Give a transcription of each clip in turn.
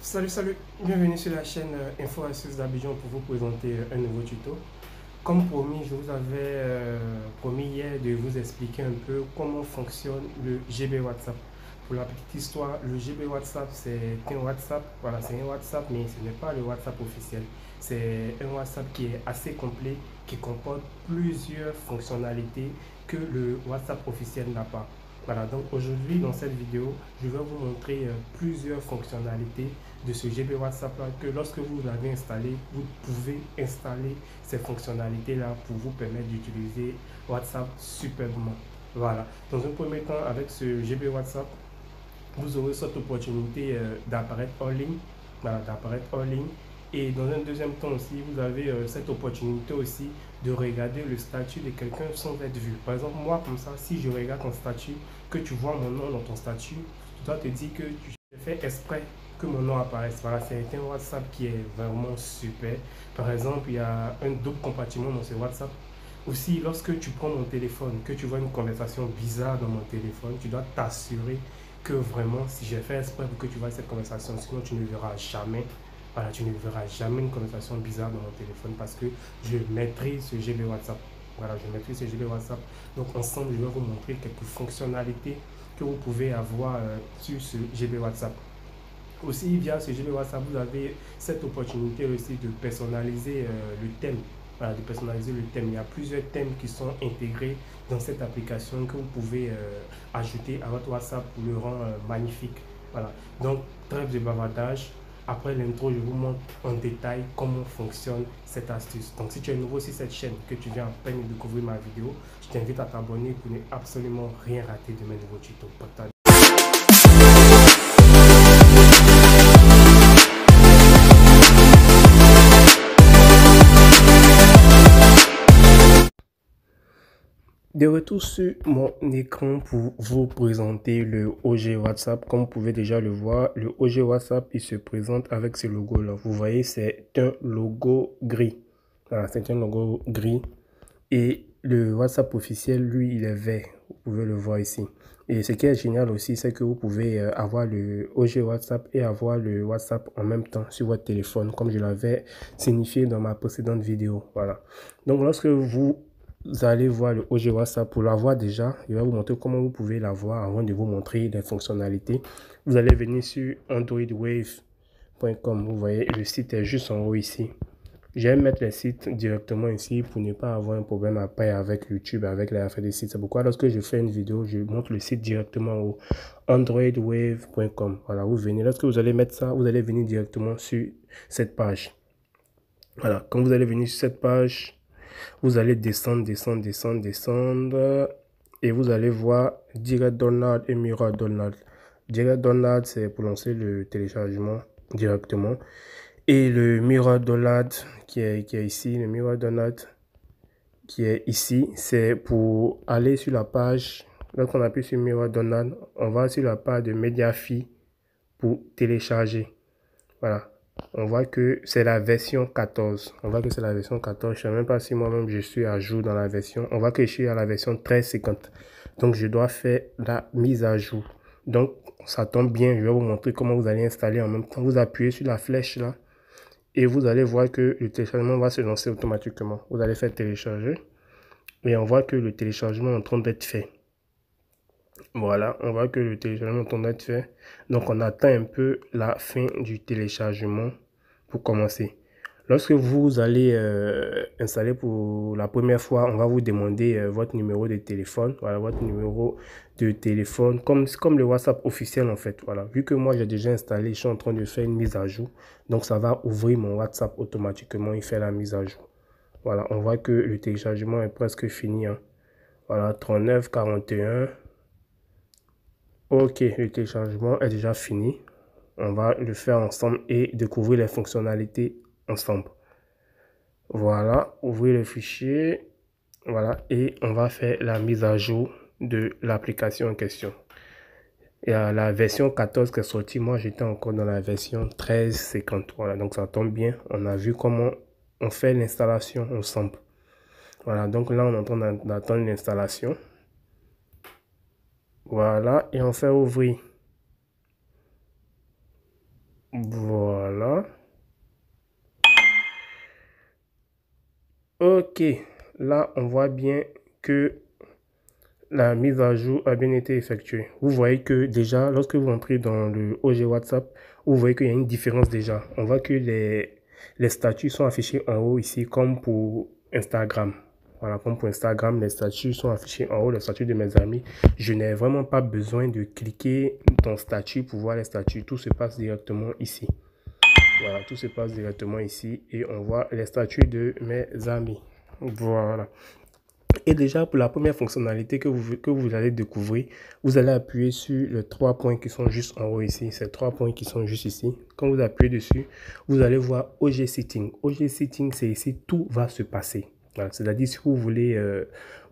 Salut, bienvenue sur la chaîne Info Astuces d'Abidjan pour vous présenter un nouveau tuto. Comme promis, je vous avais promis hier de vous expliquer un peu comment fonctionne le GB WhatsApp. Pour la petite histoire, le GB WhatsApp, c'est un WhatsApp, voilà, c'est un WhatsApp, mais ce n'est pas le WhatsApp officiel. C'est un WhatsApp qui est assez complet, qui comporte plusieurs fonctionnalités que le WhatsApp officiel n'a pas. Voilà, donc aujourd'hui, dans cette vidéo, je vais vous montrer plusieurs fonctionnalités de ce GB WhatsApp là, que lorsque vous l'avez installé, vous pouvez installer ces fonctionnalités là pour vous permettre d'utiliser WhatsApp superbement. Voilà, dans un premier temps, avec ce GB WhatsApp, vous aurez cette opportunité d'apparaître en ligne, voilà, d'apparaître en ligne. Et dans un deuxième temps aussi, vous avez cette opportunité aussi de regarder le statut de quelqu'un sans être vu. Par exemple, moi, comme ça, si je regarde ton statut, que tu vois mon nom dans ton statut, tu dois te dire que tu fais exprès que mon nom apparaisse. Voilà, c'est un WhatsApp qui est vraiment super. Par exemple, il y a un double compartiment dans ce WhatsApp. Aussi, lorsque tu prends mon téléphone, que tu vois une conversation bizarre dans mon téléphone, tu dois t'assurer que vraiment, si j'ai fait exprès pour que tu vois cette conversation, sinon tu ne verras jamais. Voilà, tu ne verras jamais une conversation bizarre dans mon téléphone parce que je maîtrise ce GB WhatsApp. Voilà, je maîtrise ce GB WhatsApp. Donc ensemble, je vais vous montrer quelques fonctionnalités que vous pouvez avoir sur ce GB WhatsApp. Aussi, via ce GB WhatsApp, vous avez cette opportunité aussi de personnaliser le thème. Voilà, de personnaliser le thème. Il y a plusieurs thèmes qui sont intégrés dans cette application que vous pouvez ajouter à votre WhatsApp pour le rendre magnifique. Voilà. Donc, trêve de bavardage. Après l'intro, je vous montre en détail comment fonctionne cette astuce. Donc, si tu es nouveau sur cette chaîne, que tu viens à peine de découvrir ma vidéo, je t'invite à t'abonner pour ne absolument rien rater de mes nouveaux tutos. De retour sur mon écran pour vous présenter le OG WhatsApp. Comme vous pouvez déjà le voir, le OG WhatsApp, il se présente avec ce logo-là. Vous voyez, c'est un logo gris. Voilà, c'est un logo gris. Et le WhatsApp officiel, lui, il est vert. Vous pouvez le voir ici. Et ce qui est génial aussi, c'est que vous pouvez avoir le OG WhatsApp et avoir le WhatsApp en même temps sur votre téléphone, comme je l'avais signifié dans ma précédente vidéo. Voilà. Donc, lorsque vous allez voir le OG WhatsApp, pour l'avoir déjà, je vais vous montrer comment vous pouvez l'avoir avant de vous montrer les fonctionnalités. Vous allez venir sur androidwave.com. Vous voyez, le site est juste en haut ici. J'aime mettre les sites directement ici pour ne pas avoir un problème après avec YouTube, avec les affaires des sites. C'est pourquoi lorsque je fais une vidéo, je montre le site directement au androidwave.com. Voilà, vous venez. Lorsque vous allez mettre ça, vous allez venir directement sur cette page. Voilà, quand vous allez venir sur cette page, vous allez descendre. Et vous allez voir Direct Download et Mirror Download. Direct Download, c'est pour lancer le téléchargement directement. Et le Mirror Download qui est ici, le Mirror Download qui est ici, c'est pour aller sur la page. Lorsqu'on appuie sur Mirror Download, on va sur la page de Mediafire pour télécharger. Voilà. On voit que c'est la version 14. On voit que c'est la version 14. Je ne sais même pas si moi-même je suis à jour dans la version. On voit que je suis à la version 1350. Donc, je dois faire la mise à jour. Donc, ça tombe bien. Je vais vous montrer comment vous allez installer en même temps. Vous appuyez sur la flèche là. Et vous allez voir que le téléchargement va se lancer automatiquement. Vous allez faire télécharger. Et on voit que le téléchargement est en train d'être fait. Voilà, on voit que le téléchargement est en train d'être fait. Donc, on attend un peu la fin du téléchargement pour commencer. Lorsque vous allez installer pour la première fois, on va vous demander votre numéro de téléphone. Voilà, votre numéro de téléphone, comme le WhatsApp officiel en fait. Voilà, vu que moi j'ai déjà installé, je suis en train de faire une mise à jour. Donc, ça va ouvrir mon WhatsApp automatiquement. Il fait la mise à jour. Voilà, on voit que le téléchargement est presque fini. Hein. Voilà, 39,41. Ok, le téléchargement est déjà fini. On va le faire ensemble et découvrir les fonctionnalités ensemble. Voilà, ouvrir le fichier. Voilà, et on va faire la mise à jour de l'application en question. Il y a la version 14 qui est sortie. Moi, j'étais encore dans la version 13.50. Voilà, donc ça tombe bien. On a vu comment on fait l'installation ensemble. Voilà, donc là, on est en train d'attendre l'installation. Voilà, et on fait ouvrir. Voilà. Ok, là on voit bien que la mise à jour a bien été effectuée. Vous voyez que déjà, lorsque vous entrez dans le OG WhatsApp, vous voyez qu'il y a une différence déjà. On voit que les statuts sont affichés en haut ici, comme pour Instagram. Voilà, comme pour Instagram, les statuts sont affichés en haut, les statuts de mes amis. Je n'ai vraiment pas besoin de cliquer dans statut pour voir les statuts. Tout se passe directement ici. Voilà, tout se passe directement ici et on voit les statuts de mes amis. Voilà. Et déjà, pour la première fonctionnalité que vous allez découvrir, vous allez appuyer sur les trois points qui sont juste en haut ici. Ces trois points qui sont juste ici. Quand vous appuyez dessus, vous allez voir OG Setting. OG Setting, c'est ici, tout va se passer. Voilà, c'est-à-dire, si vous voulez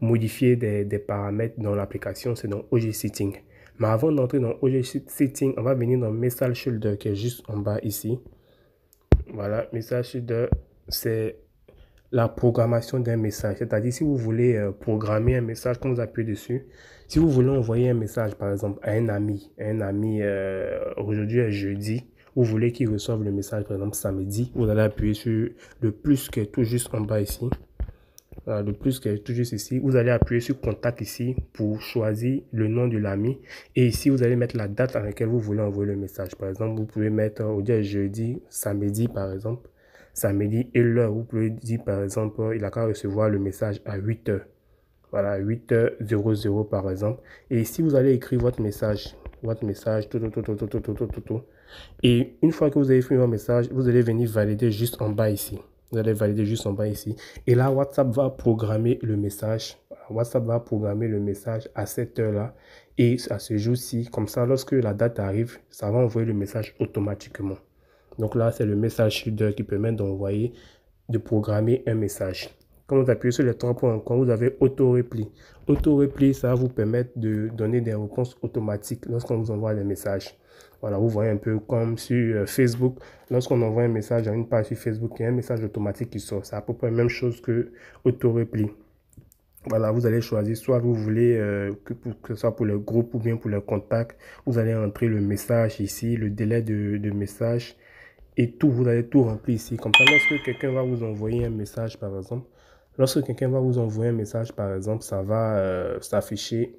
modifier des paramètres dans l'application, c'est dans OG Setting. Mais avant d'entrer dans OG Setting, on va venir dans Message Shooter qui est juste en bas ici. Voilà, Message Shooter, c'est la programmation d'un message. C'est-à-dire, si vous voulez programmer un message, quand vous appuyez dessus, si vous voulez envoyer un message, par exemple, à un ami, aujourd'hui est jeudi, vous voulez qu'il reçoive le message, par exemple, samedi, vous allez appuyer sur le plus qui est tout juste en bas ici. Voilà, le plus qui est tout juste ici. Vous allez appuyer sur contact ici pour choisir le nom de l'ami. Et ici, vous allez mettre la date à laquelle vous voulez envoyer le message. Par exemple, vous pouvez mettre aujourd'hui est jeudi, samedi, par exemple. Samedi et l'heure, vous pouvez dire par exemple, il a qu'à recevoir le message à 8h. Voilà, 8h00 par exemple. Et ici, vous allez écrire votre message, tout. Et une fois que vous avez écrit votre message, vous allez venir valider juste en bas ici. Vous allez valider juste en bas ici. Et là, WhatsApp va programmer le message. WhatsApp va programmer le message à cette heure-là. Et à ce jour-ci, comme ça, lorsque la date arrive, ça va envoyer le message automatiquement. Donc là, c'est le message shooter qui permet d'envoyer, de programmer un message. Quand vous appuyez sur les trois points, quand vous avez auto-repli. Auto-repli, ça va vous permettre de donner des réponses automatiques lorsqu'on vous envoie des messages. Voilà, vous voyez un peu comme sur Facebook. Lorsqu'on envoie un message à une page sur Facebook, il y a un message automatique qui sort. C'est à peu près la même chose que auto-repli. Voilà, vous allez choisir, soit vous voulez que ce soit pour le groupe ou bien pour le contact. Vous allez entrer le message ici, le délai de message. Et tout, vous allez tout remplir ici. Comme ça, lorsque quelqu'un va vous envoyer un message, par exemple, ça va s'afficher,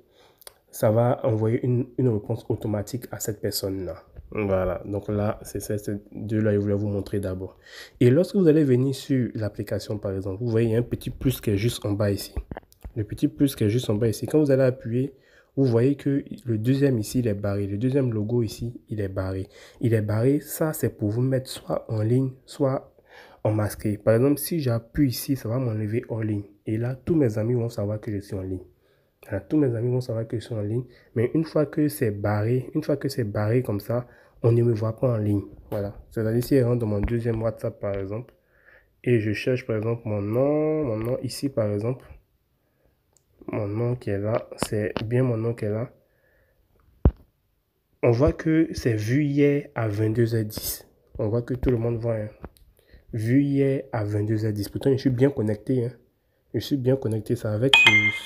ça va envoyer une réponse automatique à cette personne-là. Voilà, donc là, c'est ces deux-là que je voulais vous montrer d'abord. Et lorsque vous allez venir sur l'application, par exemple, vous voyez, il y a un petit plus qui est juste en bas ici. Le petit plus qui est juste en bas ici. Quand vous allez appuyer, vous voyez que le deuxième ici, il est barré. Le deuxième logo ici, il est barré. Il est barré, ça c'est pour vous mettre soit en ligne, soit en masqué. Par exemple, si j'appuie ici, ça va m'enlever en ligne. Et là, tous mes amis vont savoir que je suis en ligne. Voilà, tous mes amis vont savoir que je suis en ligne. Mais une fois que c'est barré, comme ça, on ne me voit pas en ligne. Voilà. C'est-à-dire, si je rentre dans mon deuxième WhatsApp, par exemple, et je cherche, par exemple, mon nom ici, par exemple, mon nom qui est là, c'est bien mon nom qui est là. On voit que c'est vu hier à 22h10. On voit que tout le monde voit. Hein. Vu hier à 22h10. Pourtant, je suis bien connecté. Hein. Je suis bien connecté. C'est avec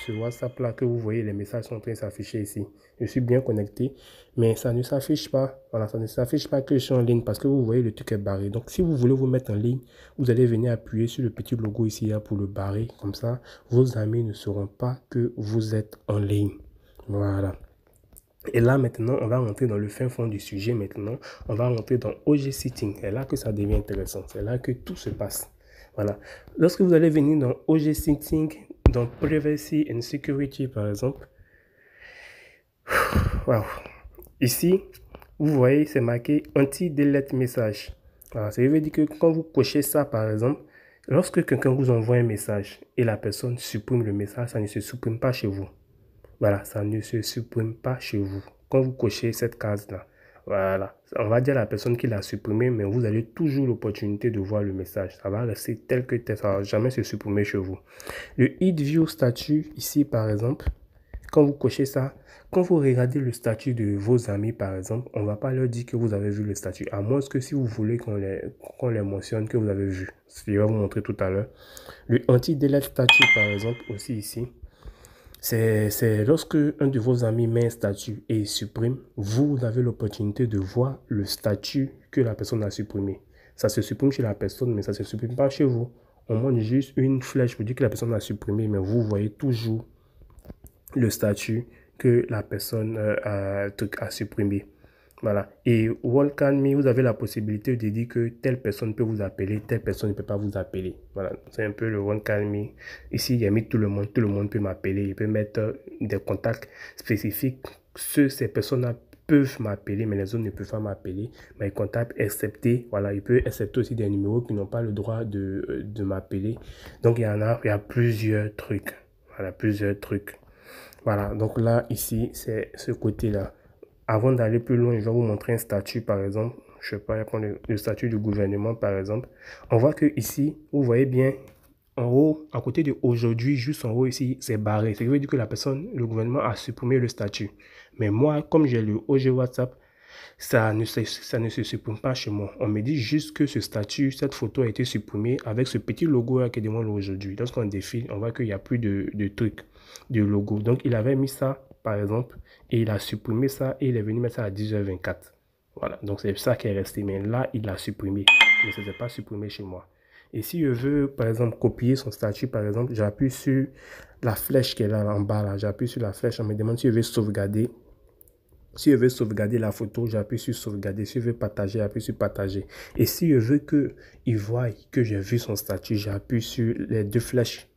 ce WhatsApp-là que vous voyez les messages sont en train de s'afficher ici. Je suis bien connecté. Mais ça ne s'affiche pas. Voilà, ça ne s'affiche pas que je suis en ligne parce que vous voyez le truc est barré. Donc, si vous voulez vous mettre en ligne, vous allez venir appuyer sur le petit logo ici là, pour le barrer. Comme ça, vos amis ne sauront pas que vous êtes en ligne. Voilà. Et là, maintenant, on va rentrer dans le fin fond du sujet. Maintenant, on va rentrer dans OG Setting. C'est là que ça devient intéressant. C'est là que tout se passe. Voilà. Lorsque vous allez venir dans OG Setting, dans Privacy and Security, par exemple, wow. Ici, vous voyez, c'est marqué Anti-Delete Message. Voilà. Ça veut dire que quand vous cochez ça, par exemple, lorsque quelqu'un vous envoie un message et la personne supprime le message, ça ne se supprime pas chez vous. Voilà, ça ne se supprime pas chez vous. Quand vous cochez cette case-là, voilà, on va dire à la personne qui l'a supprimé, mais vous avez toujours l'opportunité de voir le message. Ça va rester tel que tel, ça ne va jamais se supprimer chez vous. Le Hid View Statut, ici par exemple, quand vous cochez ça, quand vous regardez le statut de vos amis par exemple, on ne va pas leur dire que vous avez vu le statut, à moins que si vous voulez qu'on les mentionne que vous avez vu. Je vais vous montrer tout à l'heure. Le Anti-Delete Statut par exemple, aussi ici. C'est lorsque un de vos amis met un statut et il supprime, vous avez l'opportunité de voir le statut que la personne a supprimé. Ça se supprime chez la personne, mais ça ne se supprime pas chez vous. On montre juste une flèche pour dire que la personne a supprimé, mais vous voyez toujours le statut que la personne a supprimé. Voilà. Et Walk.me, vous avez la possibilité de dire que telle personne peut vous appeler, telle personne ne peut pas vous appeler. Voilà. C'est un peu le Walk.me. Ici, il y a mis tout le monde peut m'appeler. Il peut mettre des contacts spécifiques. Ces personnes-là peuvent m'appeler, mais les autres ne peuvent pas m'appeler. Mais les contacts acceptés, voilà, il peut accepter aussi des numéros qui n'ont pas le droit de m'appeler. Donc, il y a plusieurs trucs. Voilà, plusieurs trucs. Voilà, donc là, ici, c'est ce côté-là. Avant d'aller plus loin, je vais vous montrer un statut, par exemple. Je sais pas, je vais prendre le statut du gouvernement, par exemple. On voit que ici, vous voyez bien, en haut, à côté de aujourd'hui, juste en haut ici, c'est barré. Ce qui veut dire que la personne, le gouvernement a supprimé le statut. Mais moi, comme j'ai le OG WhatsApp, ça ne se supprime pas chez moi. On me dit juste que ce statut, cette photo a été supprimée avec ce petit logo là qui demande aujourd'hui. Lorsqu'on défile, on voit qu'il n'y a plus de trucs, de logo. Donc, il avait mis ça, par exemple, et il a supprimé ça et il est venu mettre ça à 10h24. Voilà, donc c'est ça qui est resté. Mais là, il l'a supprimé. Mais ce n'est pas supprimé chez moi. Et si je veux, par exemple, copier son statut, par exemple, j'appuie sur la flèche qui est là en bas. Là. J'appuie sur la flèche. On me demande si je veux sauvegarder. Si je veux sauvegarder la photo, j'appuie sur sauvegarder. Si je veux partager, j'appuie sur partager. Et si je veux qu'il voie que j'ai vu son statut, j'appuie sur les deux flèches.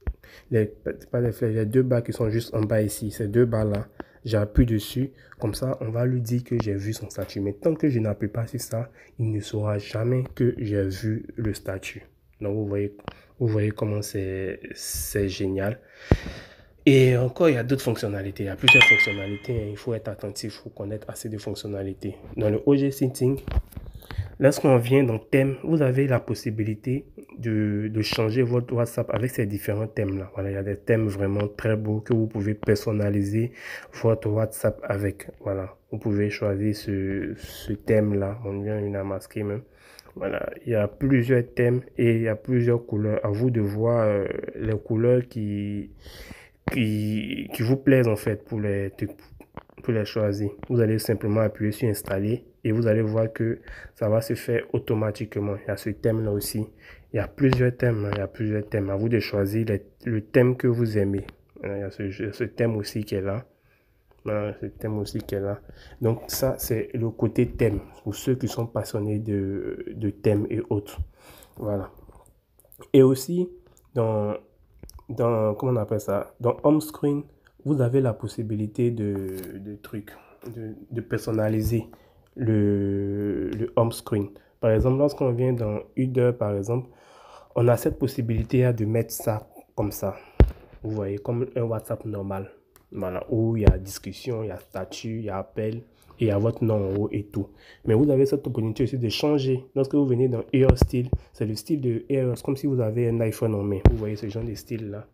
Pas les flèches, les deux barres qui sont juste en bas ici. Ces deux barres-là, j'appuie dessus. Comme ça, on va lui dire que j'ai vu son statut. Mais tant que je n'appuie pas sur ça, il ne saura jamais que j'ai vu le statut. Donc, vous voyez comment c'est génial. Et encore, il y a d'autres fonctionnalités. Il y a plusieurs fonctionnalités. Il faut être attentif, il faut connaître assez de fonctionnalités. Dans le OG Setting, lorsqu'on vient dans thème, vous avez la possibilité de changer votre WhatsApp avec ces différents thèmes-là. Voilà, il y a des thèmes vraiment très beaux que vous pouvez personnaliser votre WhatsApp avec. Voilà, vous pouvez choisir ce thème-là. On vient une à masquer même. Voilà, il y a plusieurs thèmes et il y a plusieurs couleurs. À vous de voir les couleurs qui vous plaisent en fait pour les choisir. Vous allez simplement appuyer sur installer et vous allez voir que ça va se faire automatiquement. Il y a ce thème là aussi. Il y a plusieurs thèmes. Il y a plusieurs thèmes. À vous de choisir le thème que vous aimez. Il y a ce thème aussi qui est là. Voilà, ce thème aussi qui est là. Donc ça, c'est le côté thème. Pour ceux qui sont passionnés de thèmes et autres. Voilà. Et aussi, comment on appelle ça? Dans Home Screen, vous avez la possibilité de personnaliser le Home Screen. Par exemple, lorsqu'on vient dans Udder, par exemple, on a cette possibilité de mettre ça comme ça. Vous voyez, comme un WhatsApp normal. Voilà, où il y a discussion, il y a statut, il y a appel, et il y a votre nom en haut et tout. Mais vous avez cette opportunité aussi de changer. Lorsque vous venez dans Air Style, c'est le style de Air, comme si vous avez un iPhone en main. Vous voyez ce genre de style-là.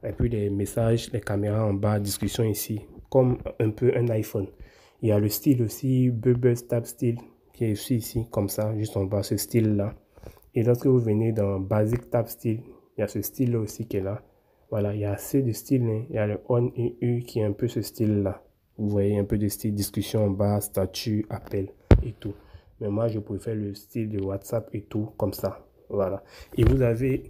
Et puis les messages, les caméras en bas, discussion ici, comme un peu un iPhone. Il y a le style aussi, Bubble Tab Style, qui est aussi ici, comme ça, juste en bas, ce style-là. Et lorsque vous venez dans Basic Tab Style, il y a ce style-là aussi qui est là. Voilà, il y a assez de styles. Hein. Il y a le on et u qui est un peu ce style-là. Vous voyez un peu de style discussion en bas, statut, appel et tout. Mais moi, je préfère le style de WhatsApp et tout comme ça. Voilà. Et vous avez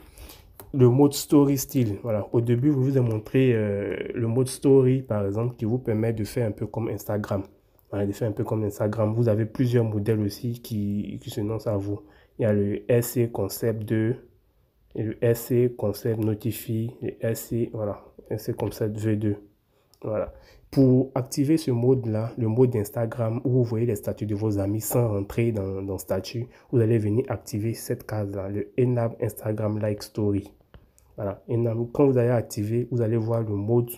le mode story style. Voilà. Au début, je vous ai montré le mode story, par exemple, qui vous permet de faire un peu comme Instagram. Voilà, de faire un peu comme Instagram. Vous avez plusieurs modèles aussi qui se lancent à vous. Il y a le SC Concept 2. Et le SC Concept Notify, le SC, voilà, SC Concept V2. Voilà. Pour activer ce mode-là, le mode d'Instagram, où vous voyez les statuts de vos amis sans rentrer dans statut, vous allez venir activer cette case-là, le Enable Instagram Like Story. Voilà. Quand vous allez activer, vous allez voir le mode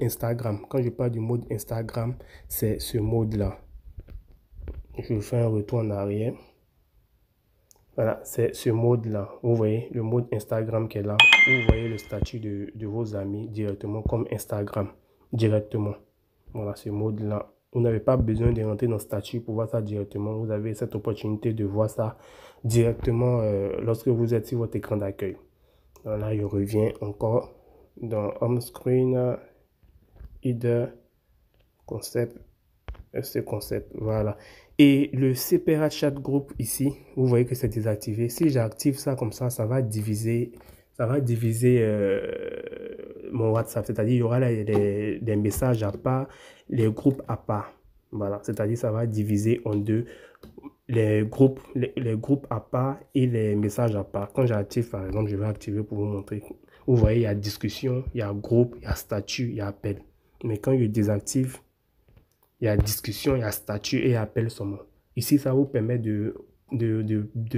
Instagram. Quand je parle du mode Instagram, c'est ce mode-là. Je fais un retour en arrière. Voilà, c'est ce mode-là. Vous voyez le mode Instagram qui est là. Vous voyez le statut de vos amis directement comme Instagram. Directement. Voilà, ce mode-là. Vous n'avez pas besoin de rentrer dans le statut pour voir ça directement. Vous avez cette opportunité de voir ça directement lorsque vous êtes sur votre écran d'accueil. Voilà, je reviens encore. dans Home Screen, Header, Concept, ce concept, voilà. Et le Separate Chat Group ici, vous voyez que c'est désactivé. Si j'active ça comme ça va diviser, mon WhatsApp. C'est-à-dire, il y aura des messages à part, les groupes à part. Voilà, c'est-à-dire, ça va diviser en deux les groupes à part et les messages à part. Quand j'active, par exemple, je vais activer pour vous montrer. Vous voyez, il y a discussion, il y a groupe, il y a statut, il y a appel. Mais quand je désactive, il y a discussion, il y a statut et appel seulement. Ici, ça vous permet de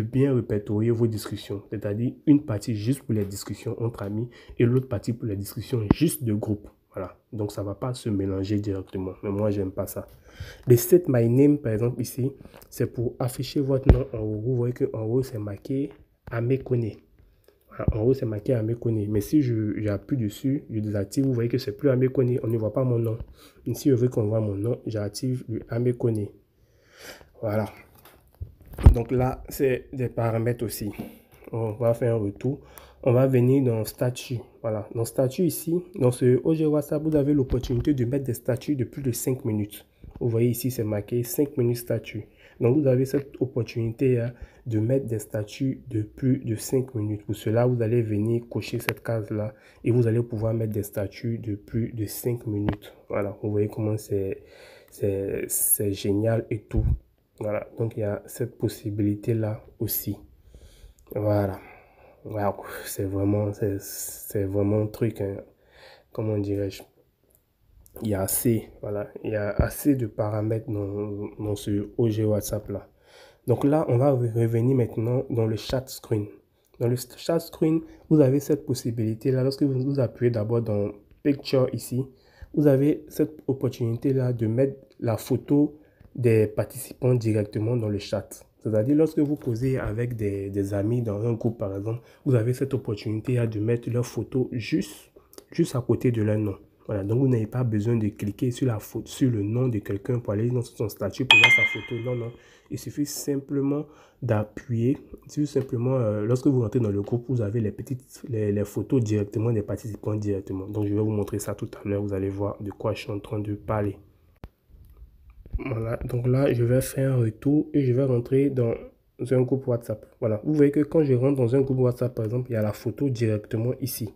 bien répertorier vos discussions. C'est-à-dire une partie juste pour les discussions entre amis et l'autre partie pour les discussions juste de groupe. Voilà. Donc, ça ne va pas se mélanger directement. Mais moi, j'aime pas ça. Le Set My Name, par exemple, ici, c'est pour afficher votre nom en haut. Vous voyez qu'en haut, c'est marqué Amekone. En haut, c'est marqué Amekone. Mais si j'appuie dessus, je désactive, vous voyez que c'est plus Amekone. On ne voit pas mon nom. Ici, je veux qu'on voit mon nom. J'active le Amekone. Voilà. Donc là, c'est des paramètres aussi. On va faire un retour. On va venir dans statut. Voilà. Dans statut ici, dans ce OG WhatsApp, vous avez l'opportunité de mettre des statuts de plus de 5 minutes. Vous voyez ici, c'est marqué 5 minutes statut. Donc, vous avez cette opportunité de mettre des statuts de plus de 5 minutes. Pour cela, vous allez venir cocher cette case-là et vous allez pouvoir mettre des statuts de plus de 5 minutes. Voilà, vous voyez comment c'est génial et tout. Voilà, donc il y a cette possibilité-là aussi. Voilà. Wow, c'est vraiment un truc, hein. Comment dirais-je? Il y a assez, voilà, il y a assez de paramètres dans ce OG WhatsApp là. Donc là, on va revenir maintenant dans le chat screen. Dans le chat screen, vous avez cette possibilité là. Lorsque vous appuyez d'abord dans Picture ici, vous avez cette opportunité là de mettre la photo des participants directement dans le chat. C'est-à-dire, lorsque vous causez avec des amis dans un groupe par exemple, vous avez cette opportunité là de mettre leur photo juste à côté de leur nom. Voilà, donc vous n'avez pas besoin de cliquer sur la photo, sur le nom de quelqu'un pour aller dans son statut pour voir sa photo. Non, non. Il suffit simplement d'appuyer. Simplement, lorsque vous rentrez dans le groupe, vous avez les photos directement des participants directement. Donc, je vais vous montrer ça tout à l'heure. Vous allez voir de quoi je suis en train de parler. Voilà, donc là, je vais faire un retour et je vais rentrer dans un groupe WhatsApp. Voilà, vous voyez que quand je rentre dans un groupe WhatsApp, par exemple, il y a la photo directement ici.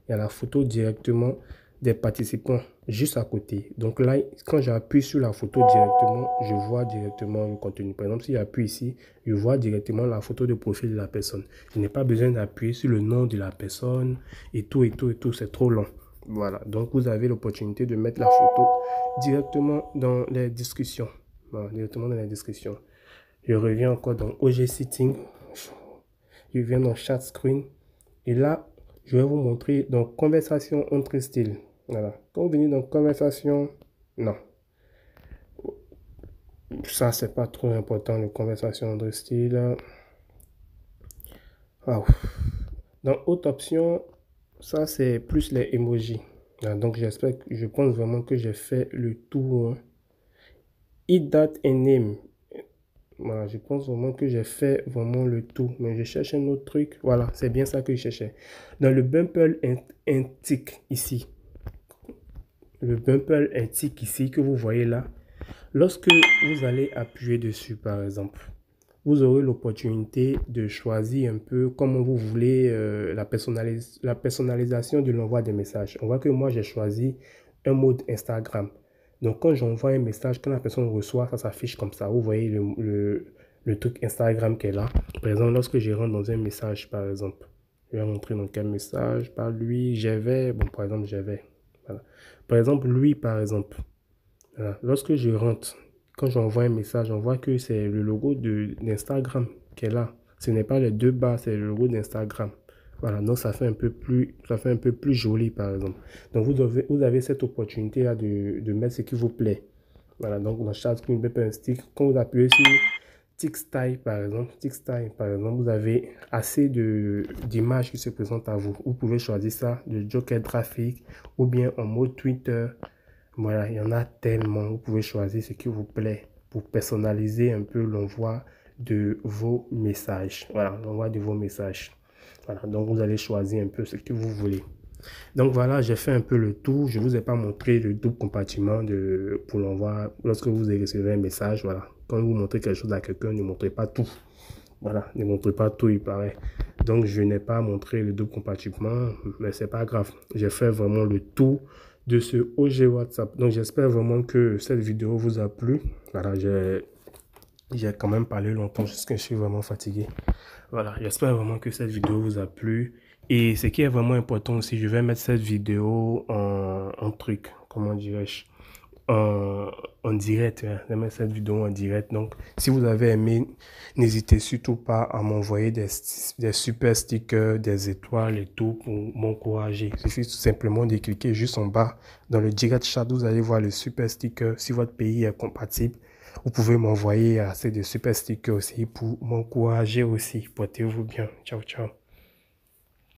Il y a la photo directement des participants juste à côté. Donc là, quand j'appuie sur la photo directement, je vois directement le contenu. Par exemple, si j'appuie ici, je vois directement la photo de profil de la personne. Je n'ai pas besoin d'appuyer sur le nom de la personne et tout, c'est trop long. Voilà, donc vous avez l'opportunité de mettre la photo directement dans les discussions. Voilà, directement dans les discussions. Je reviens encore dans OG Setting. Je viens dans Chat Screen. Et là, je vais vous montrer dans Conversation entre styles. Voilà. Quand vous venez dans Conversation, non. Ça, c'est pas trop important, les conversations entre styles. Wow. Dans Autre option, ça, c'est plus les emojis. Donc, je pense vraiment que j'ai fait le tour. Hit that and name. Voilà, je pense vraiment que j'ai fait vraiment le tout. Mais je cherche un autre truc. Voilà, c'est bien ça que je cherchais. Dans le bumper un tic ici. Le bumper un tic ici que vous voyez là. Lorsque vous allez appuyer dessus, par exemple, vous aurez l'opportunité de choisir un peu comment vous voulez la personnalisation de l'envoi des messages. On voit que moi, j'ai choisi un mode Instagram. Donc, quand j'envoie un message, quand la personne reçoit, ça s'affiche comme ça. Vous voyez le truc Instagram qui est là. Par exemple, lorsque je rentre dans un message, par exemple, je vais rentrer dans quel message? Par lui, j'avais, bon, par exemple, j'avais. Voilà. Par exemple, lui, par exemple. Voilà. Lorsque je rentre, quand j'envoie un message, on voit que c'est le logo d'Instagram qui est là. Ce n'est pas les deux barres, c'est le logo d'Instagram. Voilà, donc ça fait un peu plus joli, par exemple. Donc, vous avez cette opportunité-là de mettre ce qui vous plaît. Voilà, donc dans chaque screen, un stick. Quand vous appuyez sur TixStyle, par exemple, vous avez assez d'images qui se présentent à vous. Vous pouvez choisir ça de Joker graphique ou bien en mode Twitter. Voilà, il y en a tellement. Vous pouvez choisir ce qui vous plaît pour personnaliser un peu l'envoi de vos messages. Voilà, l'envoi de vos messages. Voilà, donc vous allez choisir un peu ce que vous voulez. Donc voilà, j'ai fait un peu le tour. Je ne vous ai pas montré le double compartiment pour l'envoi. Lorsque vous recevez un message, voilà. Quand vous montrez quelque chose à quelqu'un, ne montrez pas tout. Voilà, ne montrez pas tout, il paraît. Donc je n'ai pas montré le double compartiment, mais c'est pas grave. J'ai fait vraiment le tour de ce OG WhatsApp. Donc j'espère vraiment que cette vidéo vous a plu. Voilà, j'ai quand même parlé longtemps jusqu'à je suis vraiment fatigué. Voilà, j'espère vraiment que cette vidéo vous a plu. Et ce qui est vraiment important aussi, je vais mettre cette vidéo en truc, comment dirais-je, en direct. Hein. Je vais mettre cette vidéo en direct. Donc, si vous avez aimé, n'hésitez surtout pas à m'envoyer des super stickers, des étoiles et tout pour m'encourager. Il suffit tout simplement de cliquer juste en bas dans le direct chat. Vous allez voir le super sticker. Si votre pays est compatible, vous pouvez m'envoyer assez de super stickers aussi pour m'encourager aussi. Portez-vous bien. Ciao, ciao.